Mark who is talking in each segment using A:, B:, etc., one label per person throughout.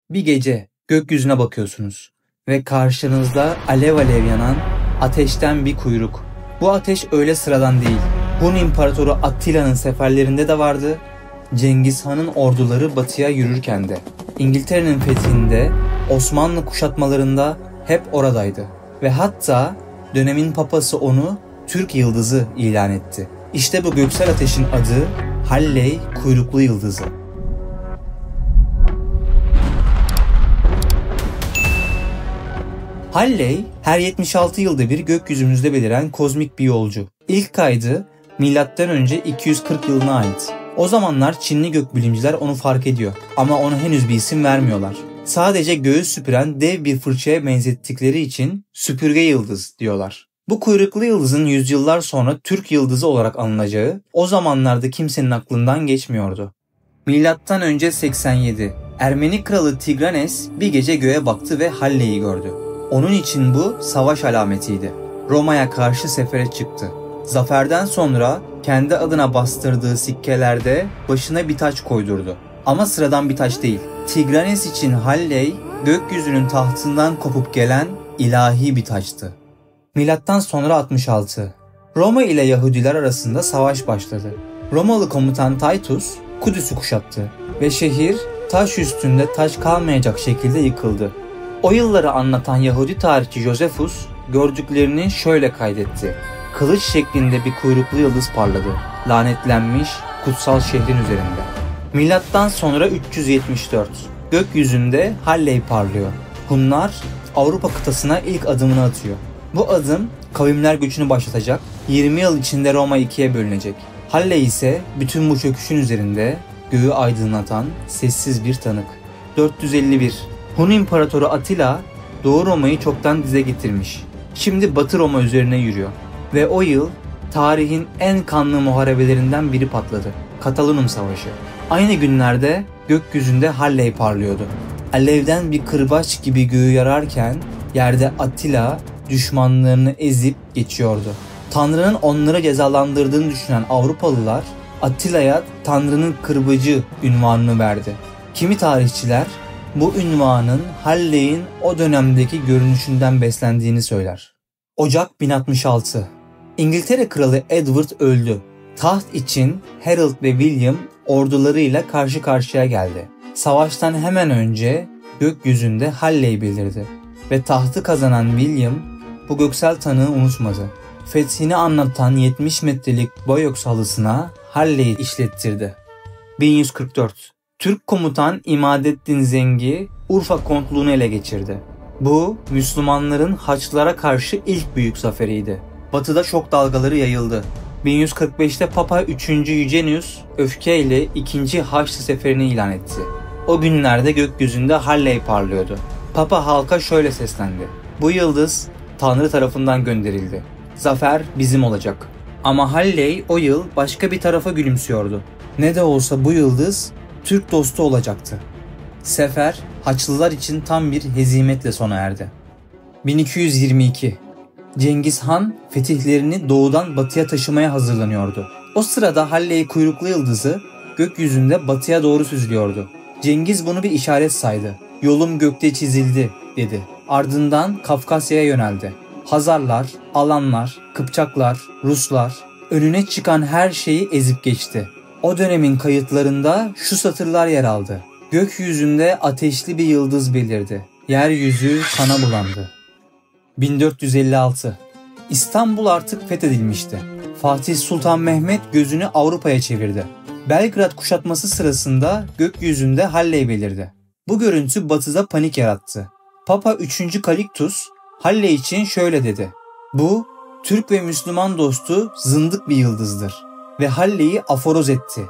A: Bir gece gökyüzüne bakıyorsunuz ve karşınızda alev alev yanan ateşten bir kuyruk. Bu ateş öyle sıradan değil. Hun İmparatoru Attila'nın seferlerinde de vardı. Cengiz Han'ın orduları batıya yürürken de. İngiltere'nin fethinde, Osmanlı kuşatmalarında hep oradaydı. Ve hatta dönemin papası onu Türk Yıldızı ilan etti. İşte bu göksel ateşin adı Halley Kuyruklu Yıldızı. Halley, her 76 yılda bir gökyüzümüzde beliren kozmik bir yolcu. İlk kaydı M.Ö. 240 yılına ait. O zamanlar Çinli gökbilimciler onu fark ediyor ama ona henüz bir isim vermiyorlar. Sadece göğü süpüren dev bir fırçaya benzettikleri için süpürge yıldız diyorlar. Bu kuyruklu yıldızın yüzyıllar sonra Türk Yıldızı olarak anılacağı o zamanlarda kimsenin aklından geçmiyordu. M.Ö. 87. Ermeni kralı Tigranes bir gece göğe baktı ve Halley'i gördü. Onun için bu savaş alametiydi. Roma'ya karşı sefere çıktı. Zaferden sonra kendi adına bastırdığı sikkelerde başına bir taç koydurdu. Ama sıradan bir taç değil. Tigranes için Halley, gökyüzünün tahtından kopup gelen ilahi bir taçtı. Milattan sonra 66. Roma ile Yahudiler arasında savaş başladı. Romalı komutan Titus Kudüs'ü kuşattı ve şehir taş üstünde taş kalmayacak şekilde yıkıldı. O yılları anlatan Yahudi tarihçi Josephus gördüklerini şöyle kaydetti. Kılıç şeklinde bir kuyruklu yıldız parladı. Lanetlenmiş kutsal şehrin üzerinde. Milattan sonra 374. Gökyüzünde Halley parlıyor. Hunlar Avrupa kıtasına ilk adımını atıyor. Bu adım kavimler göçünü başlatacak. 20 yıl içinde Roma ikiye bölünecek. Halley ise bütün bu çöküşün üzerinde göğü aydınlatan sessiz bir tanık. 451. Hun İmparatoru Attila Doğu Roma'yı çoktan dize getirmiş. Şimdi Batı Roma üzerine yürüyor. Ve o yıl tarihin en kanlı muharebelerinden biri patladı. Katalunum Savaşı. Aynı günlerde gökyüzünde Halley parlıyordu. Alevden bir kırbaç gibi göğü yararken yerde Attila düşmanlarını ezip geçiyordu. Tanrı'nın onları cezalandırdığını düşünen Avrupalılar Attila'ya Tanrı'nın kırbacı ünvanını verdi. Kimi tarihçiler bu ünvanın Halley'in o dönemdeki görünüşünden beslendiğini söyler. Ocak 1066. İngiltere Kralı Edward öldü. Taht için Harold ve William ordularıyla karşı karşıya geldi. Savaştan hemen önce gökyüzünde Halley belirdi ve tahtı kazanan William bu göksel tanığı unutmadı. Fethini anlatan 70 metrelik boyoks halısına Halley'i işlettirdi. 1144. Türk komutan İmadettin Zengi Urfa kontluğunu ele geçirdi. Bu Müslümanların Haçlılara karşı ilk büyük zaferiydi. Batıda şok dalgaları yayıldı. 1145'te Papa 3. Eugenius öfkeyle 2. Haçlı seferini ilan etti. O günlerde gökyüzünde Halley parlıyordu. Papa halka şöyle seslendi. Bu yıldız Tanrı tarafından gönderildi. Zafer bizim olacak. Ama Halley o yıl başka bir tarafa gülümsüyordu. Ne de olsa bu yıldız Türk dostu olacaktı. Sefer Haçlılar için tam bir hezimetle sona erdi. 1222. Cengiz Han fetihlerini doğudan batıya taşımaya hazırlanıyordu. O sırada Halley kuyruklu yıldızı gökyüzünde batıya doğru süzülüyordu. Cengiz bunu bir işaret saydı. Yolum gökte çizildi dedi. Ardından Kafkasya'ya yöneldi. Hazarlar, Alanlar, Kıpçaklar, Ruslar önüne çıkan her şeyi ezip geçti. O dönemin kayıtlarında şu satırlar yer aldı. Gökyüzünde ateşli bir yıldız belirdi. Yeryüzü kana bulandı. 1456. İstanbul artık fethedilmişti. Fatih Sultan Mehmet gözünü Avrupa'ya çevirdi. Belgrad kuşatması sırasında gökyüzünde Halley belirdi. Bu görüntü batıda panik yarattı. Papa 3. Kaliktus Halley için şöyle dedi. Bu Türk ve Müslüman dostu zındık bir yıldızdır ve Halley'i aforoz etti.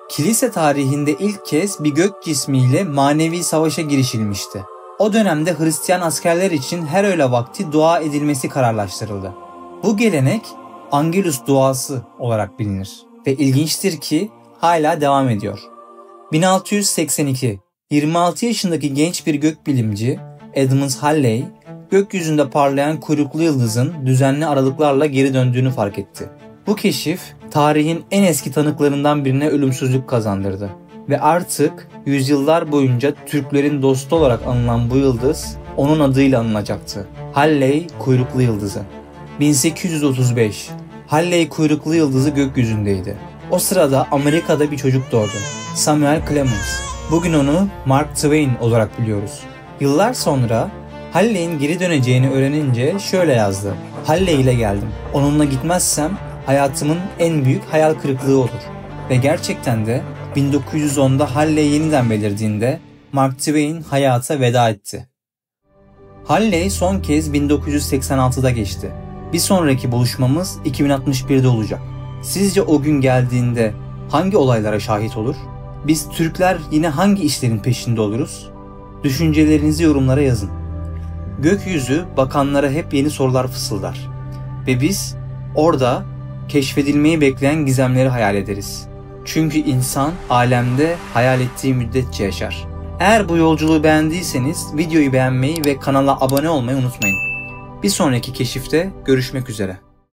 A: Kilise tarihinde ilk kez bir gök cismiyle manevi savaşa girişilmişti. O dönemde Hristiyan askerler için her öğle vakti dua edilmesi kararlaştırıldı. Bu gelenek Angelus duası olarak bilinir ve ilginçtir ki hala devam ediyor. 1682. 26 yaşındaki genç bir gökbilimci Edmund Halley, gökyüzünde parlayan kuyruklu yıldızın düzenli aralıklarla geri döndüğünü fark etti. Bu keşif tarihin en eski tanıklarından birine ölümsüzlük kazandırdı ve artık yüzyıllar boyunca Türklerin dostu olarak anılan bu yıldız onun adıyla anılacaktı. Halley kuyruklu yıldızı. 1835. Halley kuyruklu yıldızı gökyüzündeydi. O sırada Amerika'da bir çocuk doğdu. Samuel Clemens. Bugün onu Mark Twain olarak biliyoruz. Yıllar sonra Halley'in geri döneceğini öğrenince şöyle yazdı. Halley ile geldim. Onunla gitmezsem hayatımın en büyük hayal kırıklığı olur. Ve gerçekten de 1910'da Halley yeniden belirdiğinde Mark Twain hayata veda etti. Halley son kez 1986'da geçti. Bir sonraki buluşmamız 2061'de olacak. Sizce o gün geldiğinde hangi olaylara şahit olur? Biz Türkler yine hangi işlerin peşinde oluruz? Düşüncelerinizi yorumlara yazın. Gökyüzü bakanlara hep yeni sorular fısıldar. Ve biz orada keşfedilmeyi bekleyen gizemleri hayal ederiz. Çünkü insan alemde hayal ettiği müddetçe yaşar. Eğer bu yolculuğu beğendiyseniz videoyu beğenmeyi ve kanala abone olmayı unutmayın. Bir sonraki keşifte görüşmek üzere.